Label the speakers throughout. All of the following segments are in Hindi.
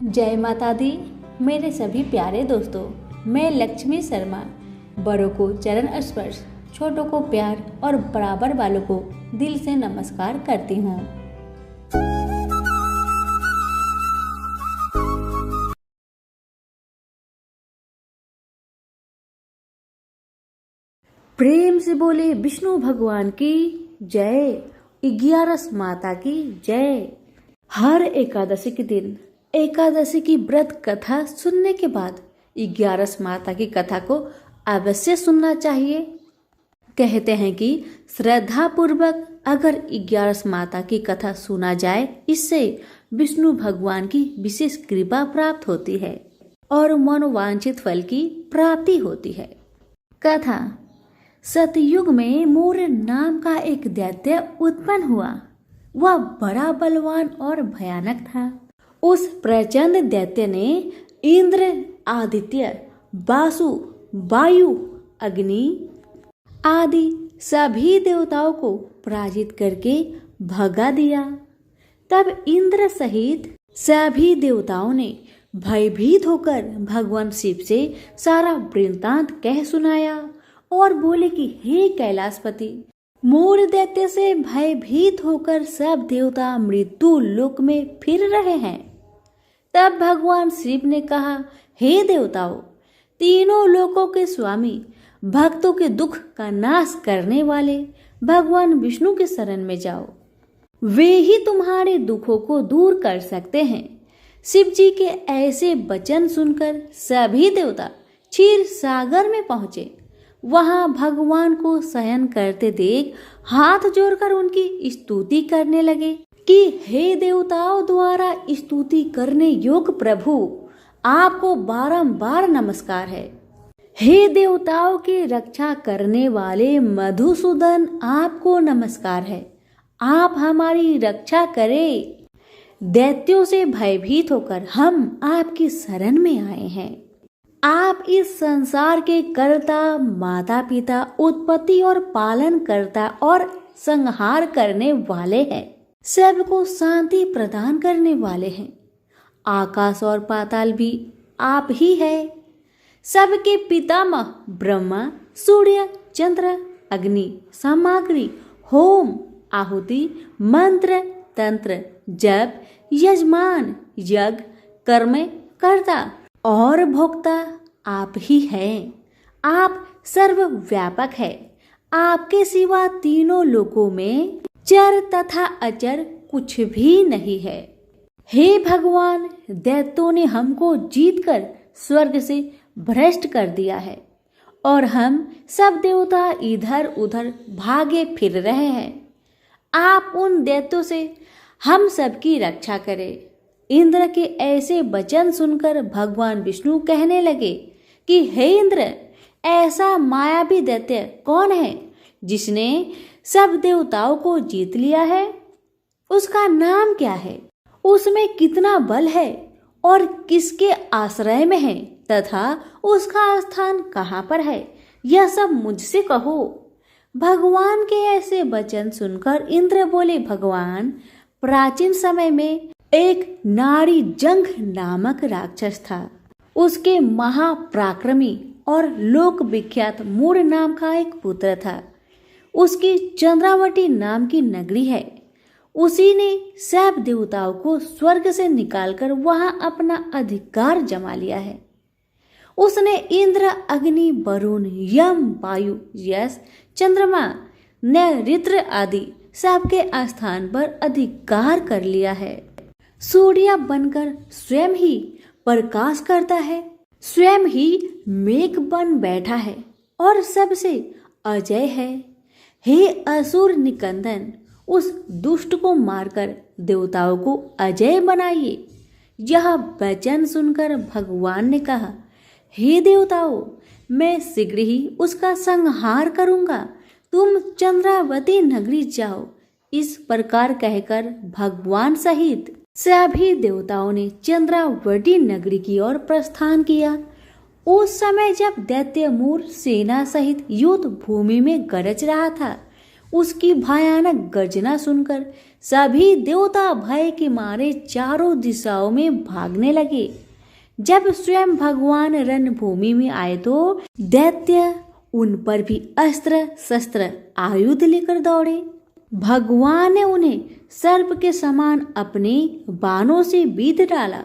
Speaker 1: जय माता दी। मेरे सभी प्यारे दोस्तों, मैं लक्ष्मी शर्मा बड़ों को चरण स्पर्श, छोटों को प्यार और बराबर वालों को दिल से नमस्कार करती हूँ। प्रेम से बोले विष्णु भगवान की जय, 11 माता की जय। हर एकादशी के दिन एकादशी की व्रत कथा सुनने के बाद 11 माता की कथा को अवश्य सुनना चाहिए। कहते हैं कि श्रद्धा पूर्वक अगर 11 माता की कथा सुना जाए, इससे विष्णु भगवान की विशेष कृपा प्राप्त होती है और मनोवांछित फल की प्राप्ति होती है। कथा। सतयुग में मोर नाम का एक दैत्य उत्पन्न हुआ। वह बड़ा बलवान और भयानक था। उस प्रचंड दैत्य ने इंद्र, आदित्य, वासु, वायु, अग्नि आदि सभी देवताओं को पराजित करके भगा दिया। तब इंद्र सहित सभी देवताओं ने भयभीत होकर भगवान शिव से सारा वृत्तांत कह सुनाया और बोले कि हे कैलाशपति, मोर दैत्य से भयभीत होकर सब देवता मृत्यु लोक में फिर रहे हैं। तब भगवान शिव ने कहा, हे देवताओं, तीनों लोकों के स्वामी, भक्तों के दुख का नाश करने वाले भगवान विष्णु के शरण में जाओ। वे ही तुम्हारे दुखों को दूर कर सकते हैं। शिव जी के ऐसे वचन सुनकर सभी देवता क्षीर सागर में पहुंचे। वहां भगवान को शयन करते देख हाथ जोड़कर उनकी स्तुति करने लगे कि हे देवताओं द्वारा स्तुति करने योग्य प्रभु, आपको बारंबार नमस्कार है। हे देवताओं की रक्षा करने वाले मधुसूदन, आपको नमस्कार है। आप हमारी रक्षा करें। दैत्यों से भयभीत होकर हम आपकी शरण में आए हैं। आप इस संसार के कर्ता, माता पिता, उत्पत्ति और पालन करता और संहार करने वाले हैं। सबको शांति प्रदान करने वाले हैं। आकाश और पाताल भी आप ही है। सबके पितामह ब्रह्मा, सूर्य, चंद्र, अग्नि, सामग्री, होम, आहुति, मंत्र, तंत्र, जप, यजमान, यज्ञ, कर्म कर्ता और भोक्ता आप ही हैं। आप सर्वव्यापक है। आपके सिवा तीनों लोकों में चर तथा अचर कुछ भी नहीं है। हे भगवान, दैत्यों ने हमको जीतकर स्वर्ग से भ्रष्ट कर दिया है और हम सब देवता इधर उधर भागे फिर रहे हैं। आप उन दैत्यों से हम सबकी रक्षा करें। इंद्र के ऐसे वचन सुनकर भगवान विष्णु कहने लगे कि हे इंद्र, ऐसा मायावी दैत्य कौन है जिसने सब देवताओं को जीत लिया है? उसका नाम क्या है? उसमें कितना बल है और किसके आश्रय में है तथा उसका स्थान कहाँ पर है? यह सब मुझसे कहो। भगवान के ऐसे वचन सुनकर इंद्र बोले, भगवान, प्राचीन समय में एक नारी जंघ नामक राक्षस था। उसके महापराक्रमी और लोक विख्यात मोर नाम का एक पुत्र था। उसकी चंद्रावती नाम की नगरी है। उसी ने सब देवताओं को स्वर्ग से निकालकर वहां अपना अधिकार जमा लिया है। उसने इंद्र, अग्नि, वरुण, यम, वायु, यश, चंद्रमा, नैऋत्य आदि सबके स्थान पर अधिकार कर लिया है। सूर्य बनकर स्वयं ही प्रकाश करता है, स्वयं ही मेघ बन बैठा है और सबसे अजय है। हे असुर निकंदन, उस दुष्ट को मारकर देवताओं को अजय बनाइए। यह वचन सुनकर भगवान ने कहा, हे देवताओं, मैं शीघ्र ही उसका संहार करूंगा। तुम चंद्रावती नगरी जाओ। इस प्रकार कहकर भगवान सहित सभी देवताओं ने चंद्रावती नगरी की ओर प्रस्थान किया। उस समय जब दैत्य मोर सेना सहित युद्ध भूमि में गरज रहा था, उसकी भयानक गर्जना सुनकर सभी देवता भय के मारे चारों दिशाओं में भागने लगे। जब स्वयं भगवान रणभूमि में आए तो दैत्य उन पर भी अस्त्र शस्त्र आयुध लेकर दौड़े। भगवान ने उन्हें सर्प के समान अपने बाणों से बीध डाला।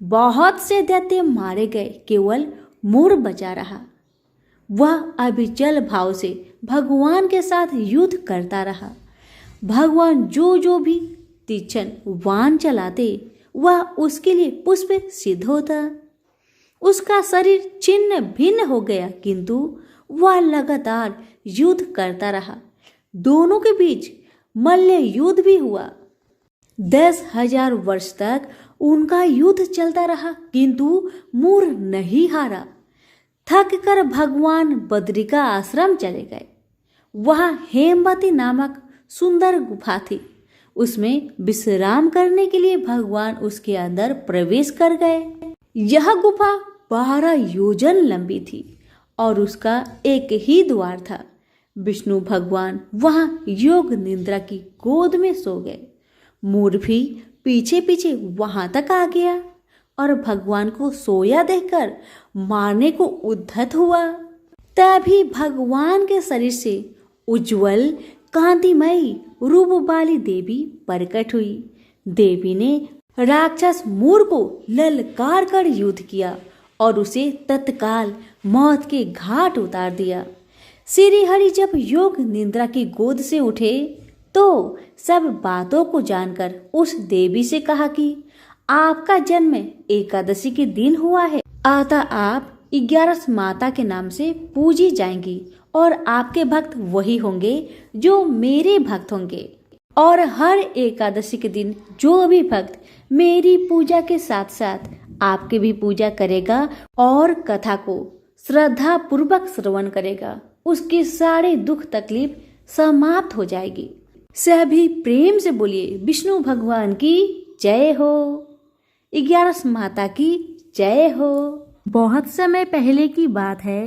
Speaker 1: बहुत से दैत्य मारे गए, केवल मुर बचा रहा। वह अविचल भाव से भगवान के साथ युद्ध करता रहा। भगवान जो भी तीक्ष्ण बाण चलाते वह उसके लिए पुष्प सिद्ध होता। उसका शरीर छिन्न भिन्न हो गया, किंतु वह लगातार युद्ध करता रहा। दोनों के बीच मल्ल युद्ध भी हुआ। 10,000 वर्ष तक उनका युद्ध चलता रहा, किंतु मुर नहीं हारा। थक कर भगवान बद्रिका आश्रम चले गए। वहां हेमवती नामक सुंदर गुफा थी। उसमें विश्राम करने के लिए भगवान उसके अंदर प्रवेश कर गए। यह गुफा 12 योजन लंबी थी और उसका एक ही द्वार था। विष्णु भगवान वहां योग निद्रा की गोद में सो गए। मोर भी पीछे पीछे वहां तक आ गया और भगवान को सोया देखकर मारने को उद्धत हुआ। तभी भगवान के शरीर से उज्जवल कांतिमयी रूप वाली देवी प्रकट हुई। देवी ने राक्षस मोर को ललकार कर युद्ध किया और उसे तत्काल मौत के घाट उतार दिया। श्री हरि जब योग निद्रा की गोद से उठे तो सब बातों को जानकर उस देवी से कहा कि आपका जन्म एकादशी के दिन हुआ है, अतः आप 11 माता के नाम से पूजी जाएंगी और आपके भक्त वही होंगे जो मेरे भक्त होंगे। और हर एकादशी के दिन जो भी भक्त मेरी पूजा के साथ साथ आपकी भी पूजा करेगा और कथा को श्रद्धा पूर्वक श्रवण करेगा, उसके सारे दुख तकलीफ समाप्त हो जाएगी। सभी प्रेम से बोलिए विष्णु भगवान की जय हो, 11 माता की जय हो। बहुत समय पहले की बात है।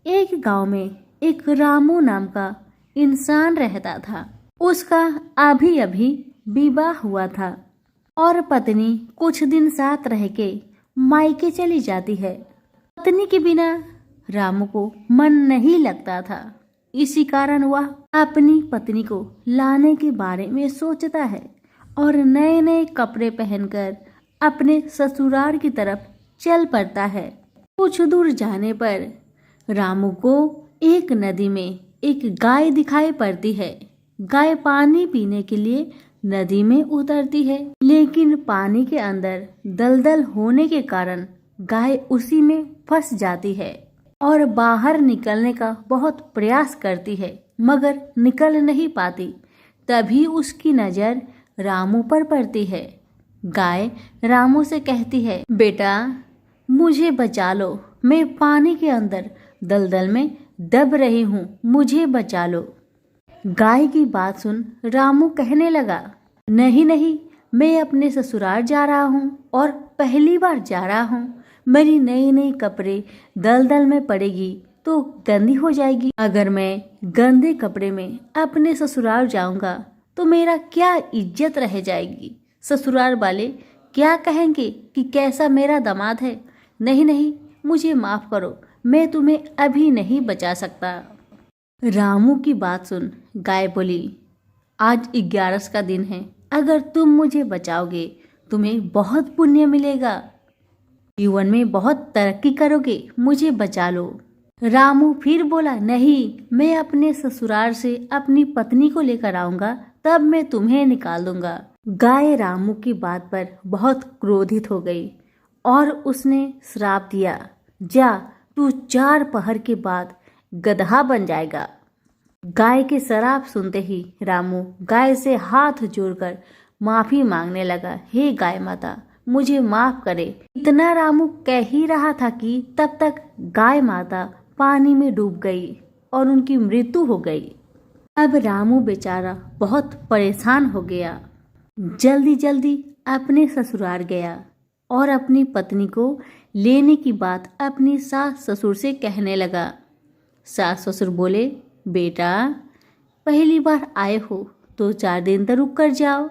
Speaker 1: एक गांव में एक रामू नाम का इंसान रहता था। उसका अभी अभी विवाह हुआ था और पत्नी कुछ दिन साथ रह के मायके चली जाती है। पत्नी के बिना रामू को मन नहीं लगता था। इसी कारण वह अपनी पत्नी को लाने के बारे में सोचता है और नए नए कपड़े पहनकर अपने ससुराल की तरफ चल पड़ता है। कुछ दूर जाने पर रामू को एक नदी में एक गाय दिखाई पड़ती है। गाय पानी पीने के लिए नदी में उतरती है, लेकिन पानी के अंदर दलदल होने के कारण गाय उसी में फंस जाती है और बाहर निकलने का बहुत प्रयास करती है, मगर निकल नहीं पाती। तभी उसकी नजर रामू पर पड़ती है। गाय रामू से कहती है, बेटा मुझे बचा लो, मैं पानी के अंदर दलदल में दब रही हूँ, मुझे बचा लो। गाय की बात सुन रामू कहने लगा, नहीं नहीं, मैं अपने ससुराल जा रहा हूँ और पहली बार जा रहा हूँ। मेरी नई नई कपड़े दलदल में पड़ेगी तो गंदी हो जाएगी। अगर मैं गंदे कपड़े में अपने ससुराल जाऊंगा तो मेरा क्या इज्जत रह जाएगी। ससुराल वाले क्या कहेंगे कि कैसा मेरा दामाद है। नहीं नहीं, मुझे माफ करो, मैं तुम्हें अभी नहीं बचा सकता। रामू की बात सुन गाय बोली, आज 11 का दिन है, अगर तुम मुझे बचाओगे तुम्हें बहुत पुण्य मिलेगा, जीवन में बहुत तरक्की करोगे, मुझे बचा लो। रामू फिर बोला, नहीं, मैं अपने ससुराल से अपनी पत्नी को लेकर आऊंगा, तब मैं तुम्हें निकाल दूंगा। गाय रामू की बात पर बहुत क्रोधित हो गई और उसने श्राप दिया, जा तू 4 पहर के बाद गधा बन जाएगा। गाय के श्राप सुनते ही रामू गाय से हाथ जोड़कर माफी मांगने लगा, हे गाय माता मुझे माफ करे। इतना रामू कह ही रहा था कि तब तक गाय माता पानी में डूब गई और उनकी मृत्यु हो गई। अब रामू बेचारा बहुत परेशान हो गया। जल्दी जल्दी अपने ससुराल गया और अपनी पत्नी को लेने की बात अपनी सास ससुर से कहने लगा। सास ससुर बोले, बेटा पहली बार आए हो तो 4 दिन तो रुक कर जाओ।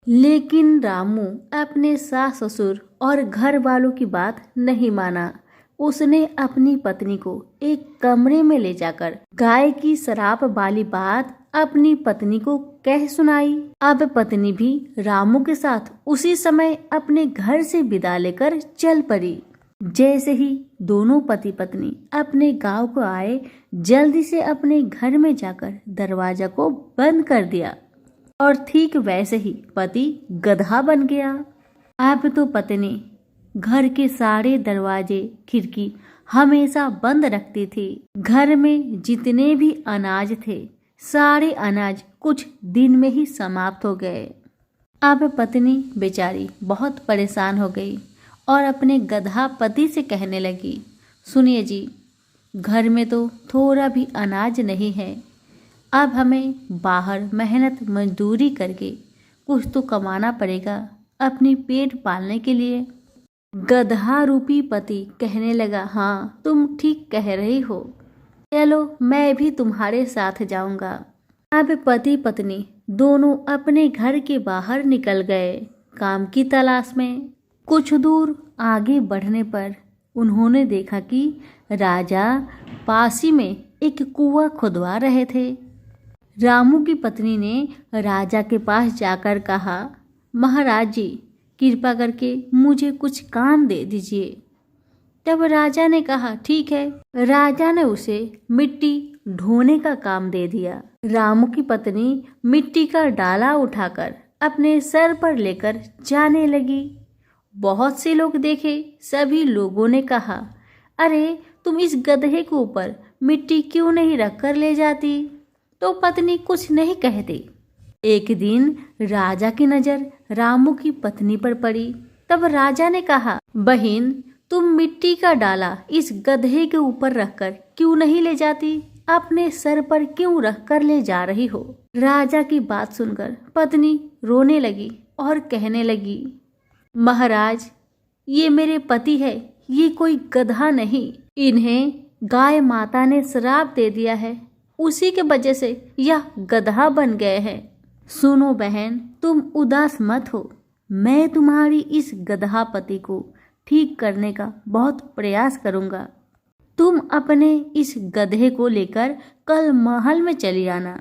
Speaker 1: लेकिन रामू अपने सास ससुर और घर वालों की बात नहीं माना। उसने अपनी पत्नी को एक कमरे में ले जाकर गाय की शराब वाली बात अपनी पत्नी को कह सुनाई। अब पत्नी भी रामू के साथ उसी समय अपने घर से विदा लेकर चल पड़ी। जैसे ही दोनों पति पत्नी अपने गांव को आए, जल्दी से अपने घर में जाकर दरवाजा को बंद कर दिया और ठीक वैसे ही पति गधा बन गया। अब तो पत्नी घर के सारे दरवाजे खिड़की हमेशा बंद रखती थी। घर में जितने भी अनाज थे, सारे अनाज कुछ दिन में ही समाप्त हो गए। अब पत्नी बेचारी बहुत परेशान हो गई और अपने गधा पति से कहने लगी, सुनिए जी, घर में तो थोड़ा भी अनाज नहीं है। अब हमें बाहर मेहनत मजदूरी करके कुछ तो कमाना पड़ेगा अपनी पेट पालने के लिए। गधा रूपी पति कहने लगा, हाँ तुम ठीक कह रही हो, चलो मैं भी तुम्हारे साथ जाऊंगा। अब पति पत्नी दोनों अपने घर के बाहर निकल गए काम की तलाश में। कुछ दूर आगे बढ़ने पर उन्होंने देखा कि राजा पास ही में एक कुआं खुदवा रहे थे। रामू की पत्नी ने राजा के पास जाकर कहा, महाराज जी, कृपा करके मुझे कुछ काम दे दीजिए। तब राजा ने कहा, ठीक है। राजा ने उसे मिट्टी ढोने का काम दे दिया। रामू की पत्नी मिट्टी का डाला उठाकर अपने सर पर लेकर जाने लगी। बहुत से लोग देखे, सभी लोगों ने कहा, अरे तुम इस गधे के ऊपर मिट्टी क्यों नहीं रख कर ले जाती? तो पत्नी कुछ नहीं कहती। एक दिन राजा की नजर रामू की पत्नी पर पड़ी। तब राजा ने कहा, बहन, तुम मिट्टी का डाला इस गधे के ऊपर रखकर क्यों नहीं ले जाती? अपने सर पर क्यों रख कर ले जा रही हो? राजा की बात सुनकर पत्नी रोने लगी और कहने लगी, महाराज, ये मेरे पति है, ये कोई गधा नहीं। इन्हें गाय माता ने श्राप दे दिया है, उसी के वजह से यह गधा बन गए हैं। सुनो बहन, तुम उदास मत हो, मैं तुम्हारी इस गधा पति को ठीक करने का बहुत प्रयास करूंगा। तुम अपने इस गधे को लेकर कल महल में चली आना।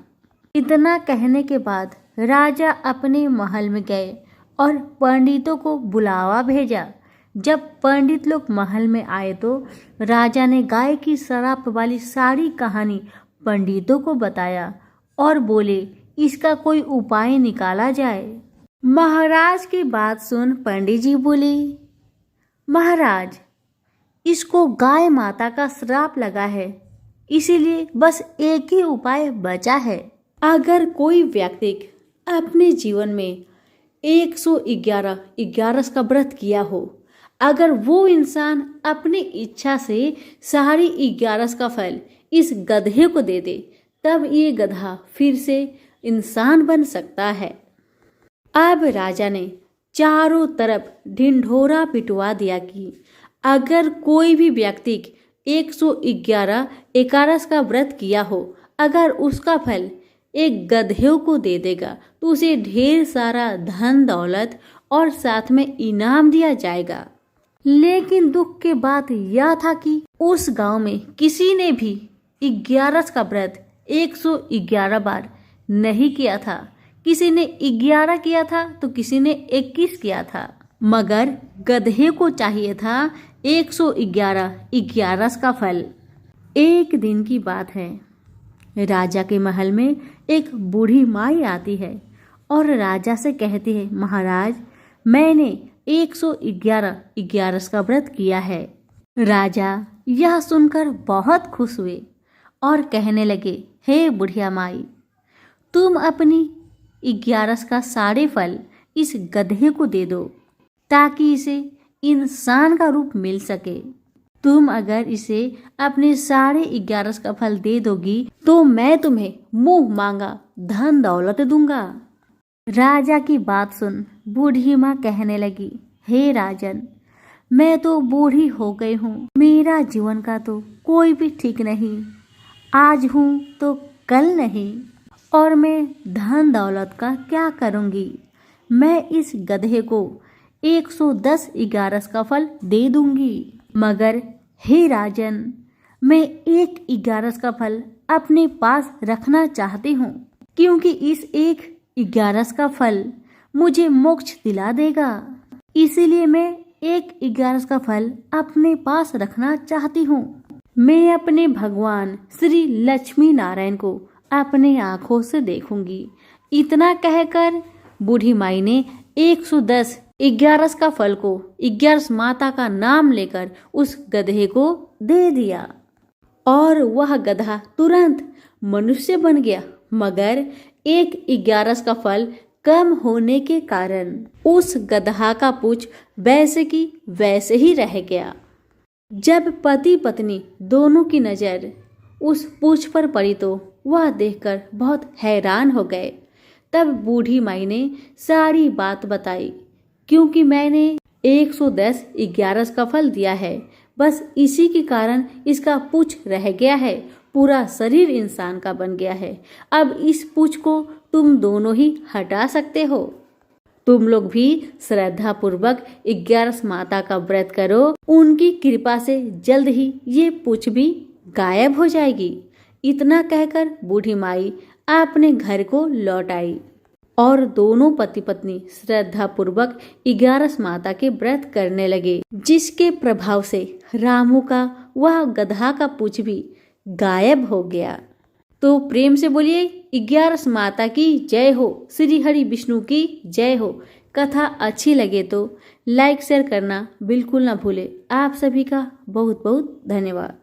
Speaker 1: इतना कहने के बाद राजा अपने महल में गए और पंडितों को बुलावा भेजा। जब पंडित लोग महल में आए तो राजा ने गाय की शराब वाली सारी कहानी पंडितों को बताया और बोले, इसका कोई उपाय निकाला जाए। महाराज की बात सुन पंडित जी बोले, महाराज, इसको गाय माता का श्राप लगा है, इसीलिए बस एक ही उपाय बचा है। अगर कोई व्यक्ति अपने जीवन में 111 का व्रत किया हो, अगर वो इंसान अपनी इच्छा से सारी 11 का फल इस गधे को दे दे, तब ये गधा फिर से इंसान बन सकता है। अब राजा ने चारों तरफ ढिंढोरा पिटवा दिया कि अगर कोई भी व्यक्ति 111 का व्रत किया हो, अगर उसका फल एक गधे को दे देगा तो उसे ढेर सारा धन दौलत और साथ में इनाम दिया जाएगा। लेकिन दुख की बात यह था कि उस गांव में किसी ने भी 11 का व्रत 111 बार नहीं किया था। किसी ने 11 किया था तो किसी ने 21 किया था, मगर गधे को चाहिए था 111 का फल। एक दिन की बात है, राजा के महल में एक बूढ़ी माई आती है और राजा से कहती है, महाराज, मैंने 111 का व्रत किया है। राजा यह सुनकर बहुत खुश हुए और कहने लगे, हे बुढ़िया माई, तुम अपनी 11 का सारे फल इस गधे को दे दो ताकि इसे इंसान का रूप मिल सके। तुम अगर इसे अपने सारे 11 का फल दे दोगी तो मैं तुम्हें मुंह मांगा धन दौलत दूंगा। राजा की बात सुन बूढ़ी माँ कहने लगी, हे राजन, मैं तो बूढ़ी हो गई हूँ, मेरा जीवन का तो कोई भी ठीक नहीं, आज हूँ तो कल नहीं। और मैं धन दौलत का क्या करूंगी। मैं इस गधे को 110 11 का फल दे दूंगी। मगर हे राजन, मैं 1 11 का फल अपने पास रखना चाहती हूँ, क्योंकि इस 1 11 का फल मुझे मोक्ष दिला देगा। इसीलिए मैं 1 11 का फल अपने पास रखना चाहती हूँ। मैं अपने भगवान श्री लक्ष्मी नारायण को अपने आंखों से देखूंगी। इतना कहकर बूढ़ी माई ने 110 11 का फल को 11 माता का नाम लेकर उस गधे को दे दिया और वह गधा तुरंत मनुष्य बन गया। मगर 1 11 का फल कम होने के कारण उस गधा का पूंछ वैसे की वैसे ही रह गया। जब पति पत्नी दोनों की नजर उस पूंछ पर पड़ी तो वह देखकर बहुत हैरान हो गए। तब बूढ़ी माई ने सारी बात बताई, क्योंकि मैंने 110 11 का फल दिया है, बस इसी के कारण इसका पूंछ रह गया है, पूरा शरीर इंसान का बन गया है। अब इस पूंछ को तुम दोनों ही हटा सकते हो। तुम लोग भी श्रद्धा पूर्वक 11 माता का व्रत करो, उनकी कृपा से जल्द ही ये पूंछ भी गायब हो जाएगी। इतना कहकर बूढ़ी माई अपने घर को लौट आई और दोनों पति पत्नी श्रद्धा पूर्वक 11 माता के व्रत करने लगे, जिसके प्रभाव से रामू का वह गधा का पूंछ भी गायब हो गया। तो प्रेम से बोलिए 11 माता की जय हो, श्री हरि विष्णु की जय हो। कथा अच्छी लगे तो लाइक शेयर करना बिल्कुल ना भूले। आप सभी का बहुत बहुत धन्यवाद।